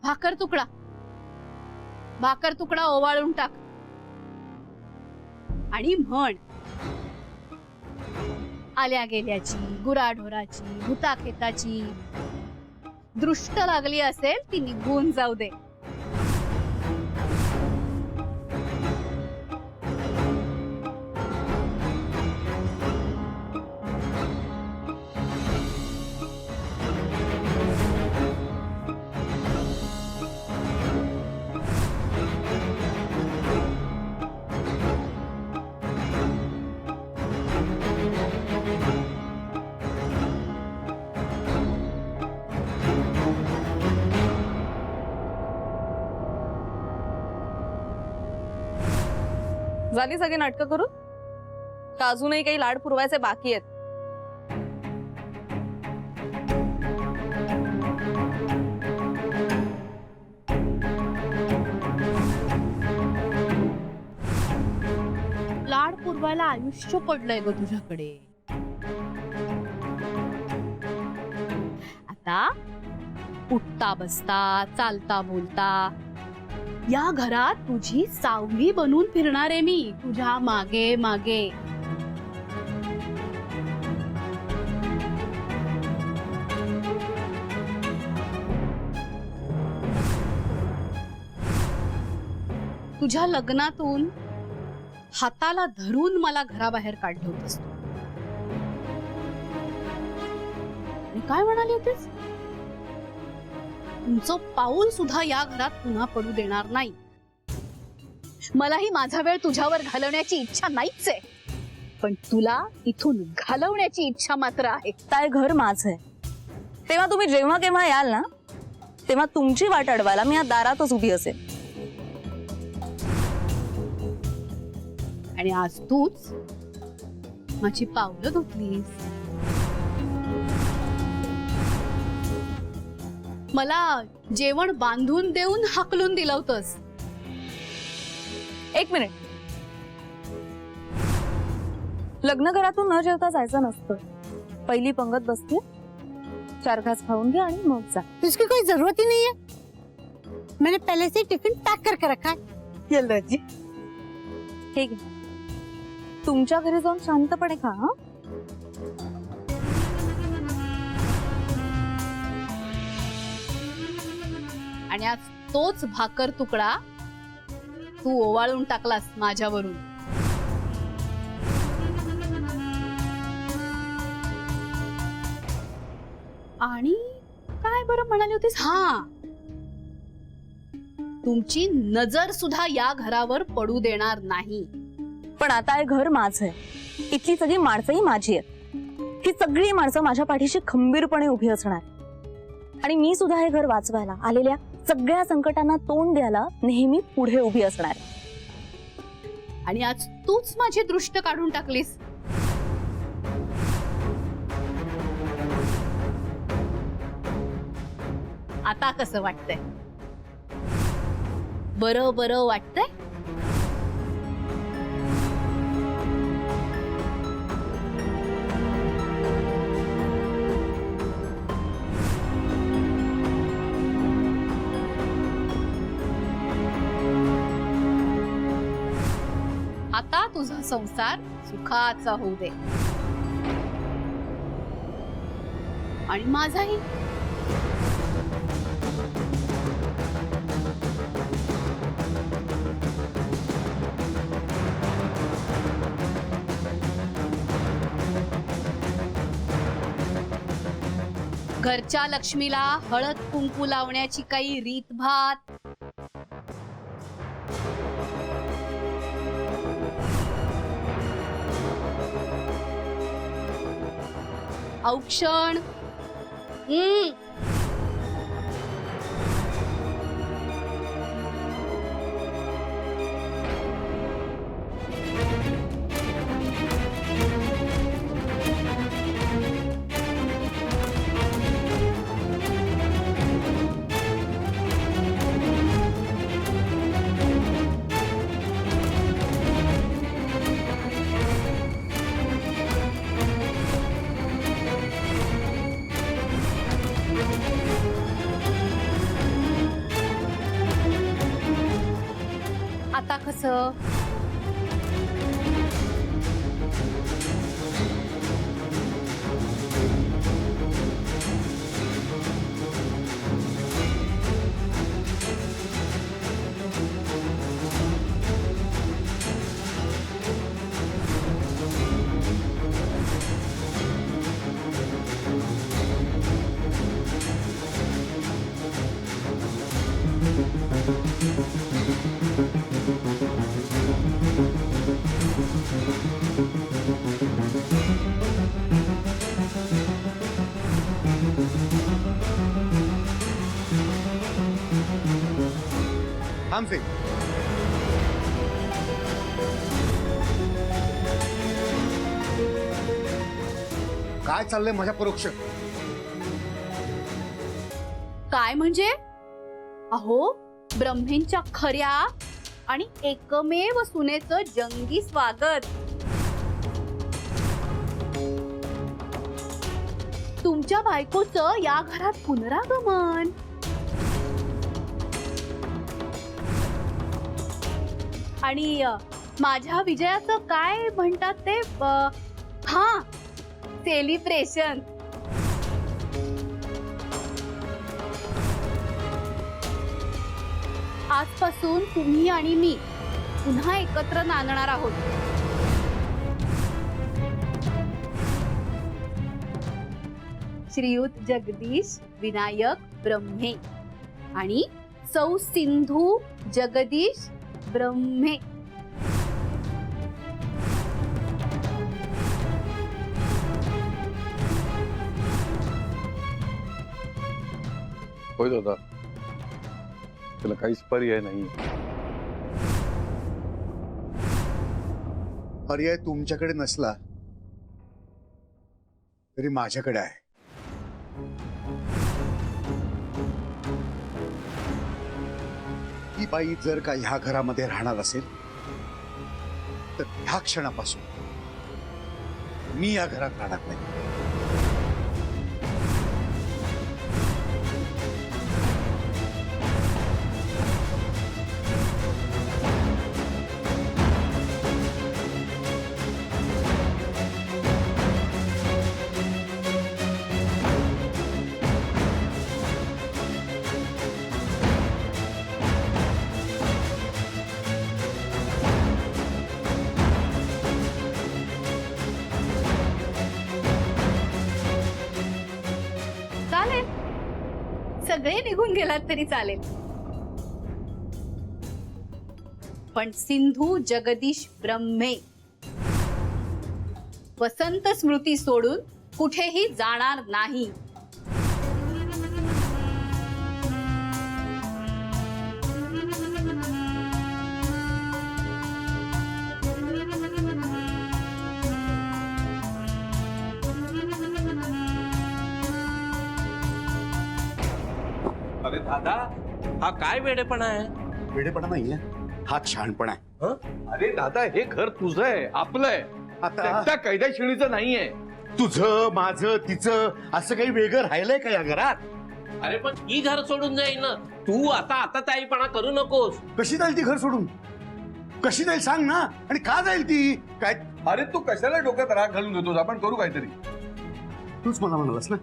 भाकर तुकडा, भाकर तुकडा ओवाळून टाक आणि म्हण, आल्या गेल्याची, गुराढोराची, भूताखेताची दृष्ट लागली असेल ती निघून जाऊ दे. झाली सगळी नाटकं करून का अजूनही काही लाड पुरवायचे बाकी आहेत? लाड पुरवायला आयुष्य पडलंय ग तुझ्याकडे. आता उठता बसता चालता बोलता या घरात तुझी सावली बनून फिरणार आहे मी, तुझ्या मागे मागे. तुझ्या लग्नातून हाताला धरून मला घराबाहेर काढलं होतंस तू. आणि काय म्हणाली होतीस? तुमचं पाऊल सुद्धा या घरात पुन्हा पडू देणार नाही. मलाही माझा वेळ तुझ्यावर घालवण्याची इच्छा नाहीच आहे, पण तुला इथून घालवण्याची इच्छा मात्र आहे. काय घर माझं आहे, तेव्हा तुम्ही जेव्हा केव्हा याल ना तेव्हा तुमची वाट अडवायला मी या दारातच उभी असेल. आणि आज तूच माझी पावलं धुतलीस. मला जेवण बांधून देऊन हाकलून दिलं होतंस. एक मिनिट, लग्न घरातून न जेवता जायचं नसतं. पहिली पंगत बसते, 4 घास खाऊन घे आणि मग जा. इसकी कोई जरूरत ही नहीं है, मैंने पहले से टिफिन पैक करके रखा है. ये लो जी. ठीक आहे, तुमच्या घरी जाऊन शांतपणे खा. हा, आणि आज तोच भाकर तुकडा तू ओवाळून टाकलास माझ्यावरून. आणि काय बरं म्हणाली होतीस? हा, तुमची नजर सुद्धा या घरावर पडू देणार नाही. पण आता हे घर माझं आहे, इथली सगळी माणसंही माझी आहेत. ही सगळी माणसं माझ्या पाठीशी खंबीरपणे उभी असणार आणि मी सुद्धा हे घर वाचवायला आलेल्या सगळ्या संकटांना तोंड द्यायला नेहमी पुढे उभी असणार. आणि आज तूच माझी दृष्ट काढून टाकलीस. आता कसं वाटतंय? बरं बरं वाटतंय? आता तुझा संसार सुखाचा होऊ दे आणि माझाही. घरच्या लक्ष्मीला हळद कुंकू लावण्याची काही रीतभात, औक्षण, असं? थांब सिंग. काय चाललंय माझ्या परोक्ष? काय म्हणजे? अहो, ब्रह्मेंच्या खऱ्या आणि एकमेव सुनेचं जंगी स्वागत. तुमच्या बायकोचं या घरात पुनरागमन. आणि माझ्या विजयाचं काय म्हणतात ते, हा, सेलिब्रेशन. आजपासून तुम्ही आणि मी पुन्हा एकत्र नांदणार आहोत. श्रीयुत जगदीश विनायक ब्रह्मे आणि सौ सिंधू जगदीश ब्रह्मे. होय दादा, त्याला काहीच पर्याय नाही. पर्याय तुमच्याकडे नसला तरी माझ्याकडे आहे. ही बाई जर का ह्या घरामध्ये राहणार असेल तर ह्या क्षणापासून मी या घरात राहणार नाही. चालेल, सगळे निघून गेलात तरी चालेल, पण सिंधू जगदीश ब्रह्मे वसंत स्मृती सोडून कुठेही जाणार नाही. अरे दादा, हा काय वेडेपणा आहे? वेडेपणा नाहीये, हा छानपणा आहे. हं? अरे दादा, हे घर तुझं आहे, आपलं आहे. आता त्या कैद्या शिणीचं नाहीये. तुझं माझं तिचं असं काही वेगळं राहिलंय का या घरात? अरे पण ही घर सोडून जाईल ना. तू आता ताईपणा करू नकोस. कशी जाईल ती घर सोडून? कशी जाईल सांग ना. आणि का जाईल ती? काय अरे तू कशाला डोक्यात राग घालून देतोस? आपण करू काहीतरी. तूच मला म्हणालास ना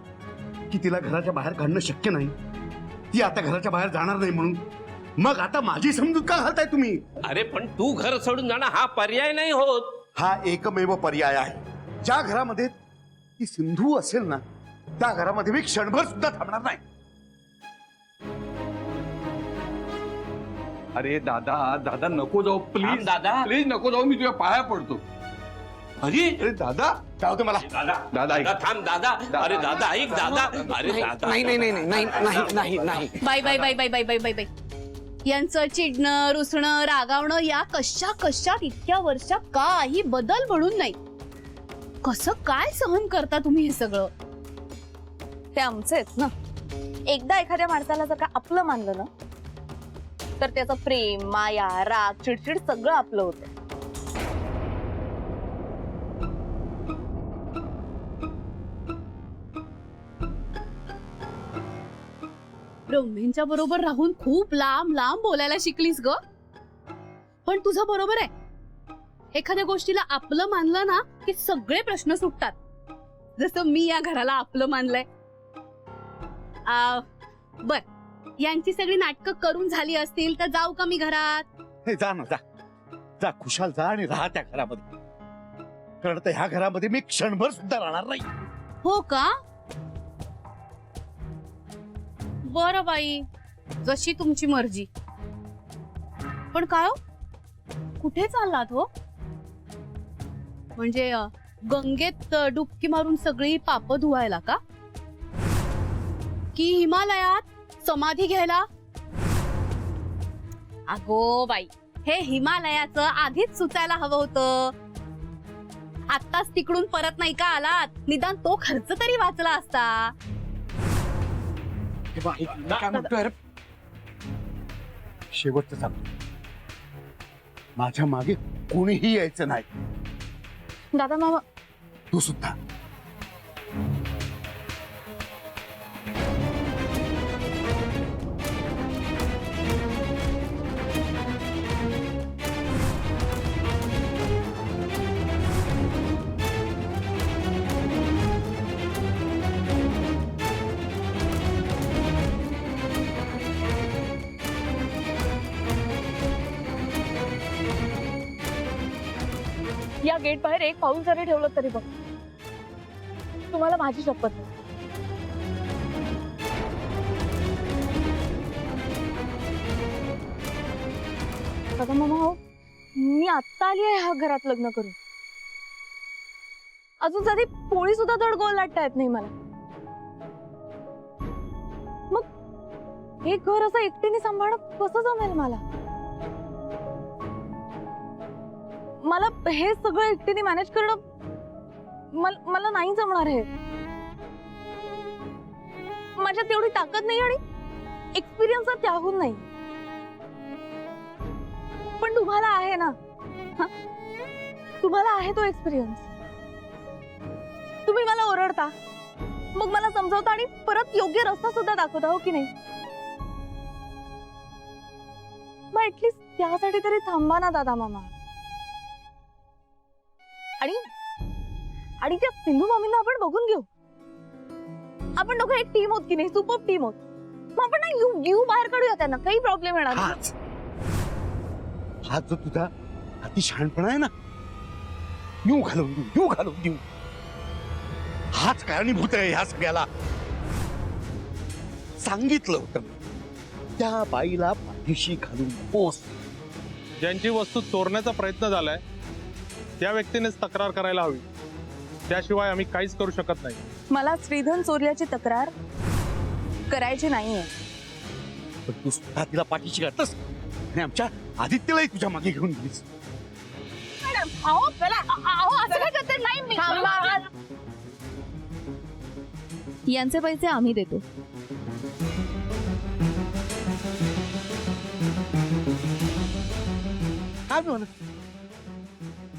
की तिला घराच्या बाहेर काढणं शक्य नाही, ती आता घराच्या बाहेर जाणार नाही म्हणून. मग आता माझी समजूत का घालताय तुम्ही? अरे पण तू घर सोडून जाणं हा पर्याय नाही होत. हा एकमेव पर्याय आहे. ज्या घरामध्ये ती सिंधू असेल ना, त्या घरामध्ये मी क्षणभर सुद्धा थांबणार नाही. अरे दादा, दादा नको जाऊ थांब प्लीज. दादा. प्लीज नको जाऊ, मी तुझ्या पाया पडतो. अरे अरे दादा, जाऊ दे मला. दादा, दादा, ऐक. दादा थांब दादा. अरे दादा ऐक दादा. अरे दादा. नाही. Bye bye bye bye bye bye bye bye. यांचं चिडणं, रुसणं, रागावणं या कशात इतक्या वर्षात काही बदल म्हणून नाही. कसं काय सहन करता तुम्ही हे सगळं? ते आमचेच ना. एकदा एखाद्या माणसाला जर का आपलं मानलं ना, तर त्याचं प्रेम, माया, राग, चिडचिड सगळं आपलं होतं. ब्रह्मेंच्या बरोबर राहून खूप लांब लांब बोलायला शिकलीस ग. पण तुझं बरोबर आहे. एखाद्या गोष्टीला आपलं मानलं ना की सगळे प्रश्न सुटतात. जसं मी या घराला आपलं मानलंय. बर, यांची सगळी नाटकं करून झाली असतील तर जाऊ का मी घरात? हे जा ना, जा जा, खुशाल जा आणि राहा त्या घरामध्ये. कारण आता ह्या घरामध्ये मी क्षणभर सुद्धा राहणार नाही. हो का? बरं बाई, जशी तुमची मर्जी. पण काय हो, कुठे चाललात हो? म्हणजे गंगेत डुबकी मारून सगळी पाप धुवायला का? की हिमालयात समाधी घ्यायला? अगो बाई, हे हिमालयाचं आधीच सुचायला हवं होतं. आत्ताच तिकडून परत नाही का आलात? निदान तो खर्च तरी वाचला असता. हे बघ, काय म्हणतोय रे? शेवटचं सांगतो, माझ्या मागे कोणीही यायचं नाही. दादा मामा, तू सुद्धा. या गेट बाहेर एक पाऊल जरी ठेवलं तरी बघ, तुम्हाला माझी शपथ. दादा मामा हो, मी आत्ता आली आहे ह्या घरात लग्न करून. अजून साधी पोळी सुद्धा धड गोल लाटता येत नाही मला. मग हे घर असं एकटीने सांभाळणं कसं जमेल मला? मला हे सगळं एकटीने मॅनेज करणं मला नाही जमणार आहे. माझ्यात तेवढी ताकद नाही आणि एक्सपिरियन्स त्याहून नाही. पण तुम्हाला आहे ना, तुम्हाला आहे तो एक्सपिरियन्स. तुम्ही मला ओरडता, मग मला समजावता आणि परत योग्य रस्ता सुद्धा दाखवता, हो की नाही? मग ऍटलीस्ट त्यासाठी तरी थांबा ना दादा मामा. आणि त्या सिंधू मामींना आपण बघून घेऊ. आपण दोघं एक टीम होत की नाही, सुपर टीम होत. मग आपण ना यू बाहेर काढूया त्यांना, काही प्रॉब्लेम येणार नाही. हा जो तुझा अति शहाणपणा आहे ना, यू घालवून देऊ, हाच कारणीभूत आहे ह्या सगळ्याला. सांगितलं होतं मी, त्या बाईला पाठीशी घालून पोस. ज्यांची वस्तू चोरण्याचा प्रयत्न झालाय त्या व्यक्तीनेच तक्रार करायला हवी, त्याशिवाय आम्ही काहीच करू शकत नाही. मला श्रीधन चोरल्याची तक्रार करायची नाहीये. पण तू स्वतः तिला पाठीशी घालतस आणि आमच्या आदित्यलाही तुझ्या मागे घेऊन गेलीस. यांचे पैसे आम्ही देतो.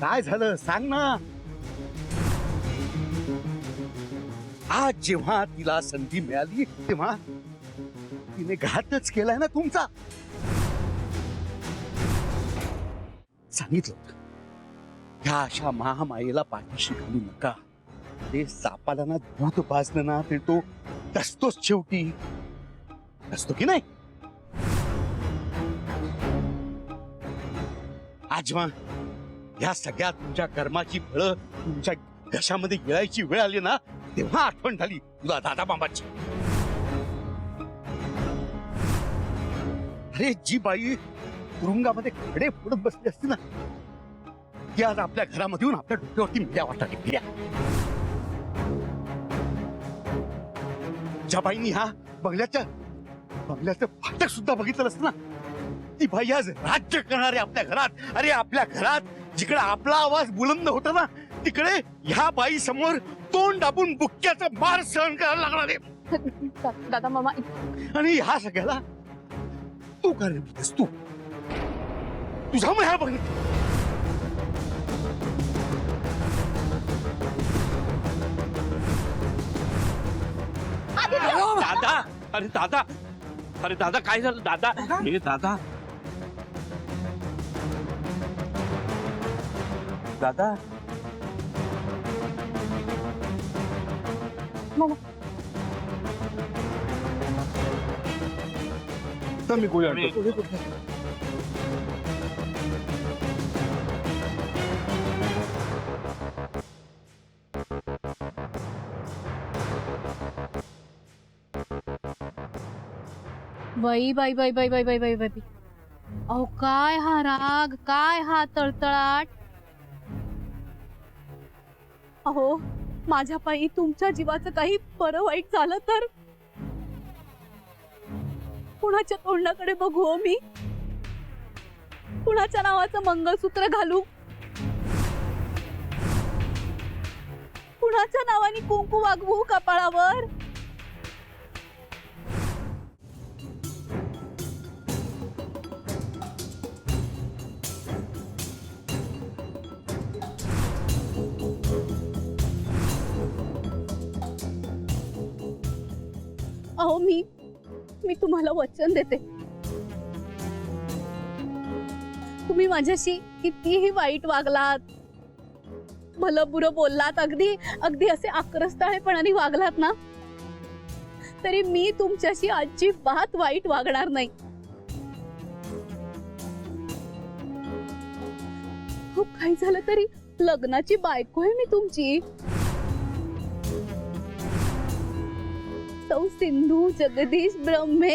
काय झालं सांग ना. आज जेव्हा तिला संधी मिळाली तेव्हा तिने घातच केलाय ना तुमचा. सांगितलं होतं, ह्या अशा महामायेला पाठीशी घालू नका. ते सापाला ना दूध पाजलं ना ते तो डसतोच शेवटी. डसतो की नाही? आज जेव्हा ह्या सगळ्या तुमच्या कर्माची फळं तुमच्या घशामध्ये गिळायची वेळ आली ना, तेव्हा आठवण झाली तुला दादा मामाची. अरे जी बाई तुरुंगामध्ये खडे फोडत बसली असती ना, ती आज आपल्या घरामध्ये येऊन आपल्या डोक्यावरती मिळ्या वाटायला गेल्या. ज्या बाईनी ह्या बंगल्याचं फाटक सुद्धा बघितलं असतं ना, ती बाई आज राज्य करणारे आपल्या घरात. अरे आपल्या घरात जिकडे आपला आवाज बुलंद होता ना, तिकडे ह्या बाई समोर तोंड दाबून बुक्क्याचा मार सहन करायला लागणार आहे. दादा मामा, आणि ह्या सगळ्याला तू कारणीभूत, तू तुझ्यामुळे ह्या बघ. दादा, अरे दादा काय झालं दादा? हे दादा दादा मी गोळी आणतो. बाई बाई बाई बाई बाई बाई बाई बाई अहो काय हा राग, काय हा तळतळाट. अहो माझ्या पायी तुमच्या जीवाचं काही बरं वाईट झालं तर कुणाच्या तोंडाकडे बघू हो मी? कुणाच्या नावाचं मंगळसूत्र घालू? कुणाच्या नावाने कुंकू वागवू कपाळावर? अहो मी तुम्हाला वचन देते, तुम्ही माझ्याशी कितीही वाईट वागलात, भलं बुरं बोललात, अगदी अगदी असे आक्रस्ताळेपणाने वागलात ना, तरी मी तुमच्याशी अजिबात वाईट वागणार नाही. हो काही झालं तरी लग्नाची बायको आहे मी तुमची. सौ सिंधू जगदीश ब्रह्मे.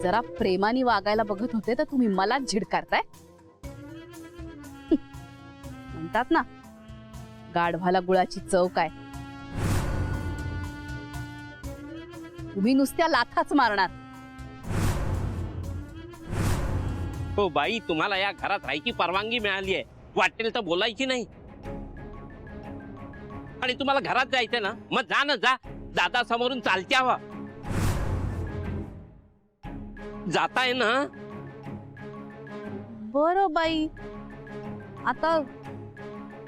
जरा प्रेमाने वागायला बघत होते तर तुम्ही मला झिडकारताय. म्हणतात ना गाढवाला गुळाची चव काय. तुम्ही नुसत्या लाथाच मारणार. हो बाई, तुम्हाला या घरात राहायची परवानगी मिळाली आहे, वाटेल तर बोलायची नाही. आणि तुम्हाला घरात जायचं ना, मग जा ना, जा. दादा समोरून चालत्या हवा जाताय ना. बरं बाई, आता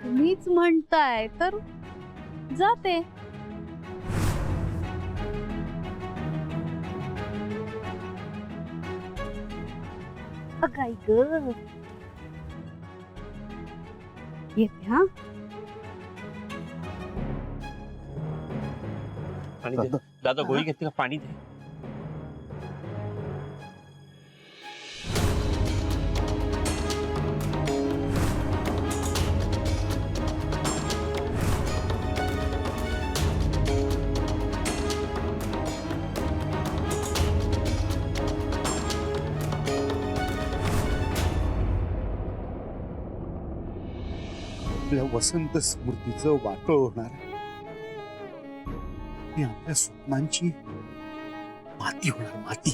तुम्हीच म्हणताय तर जाते. काय ग, येते हा. आणि दादा गोळी घेते का? पाणी दे. आपल्या वसंत स्मृतीचं वाटोळ होणार आणि आपल्या स्वप्नांची माती होणार, माती.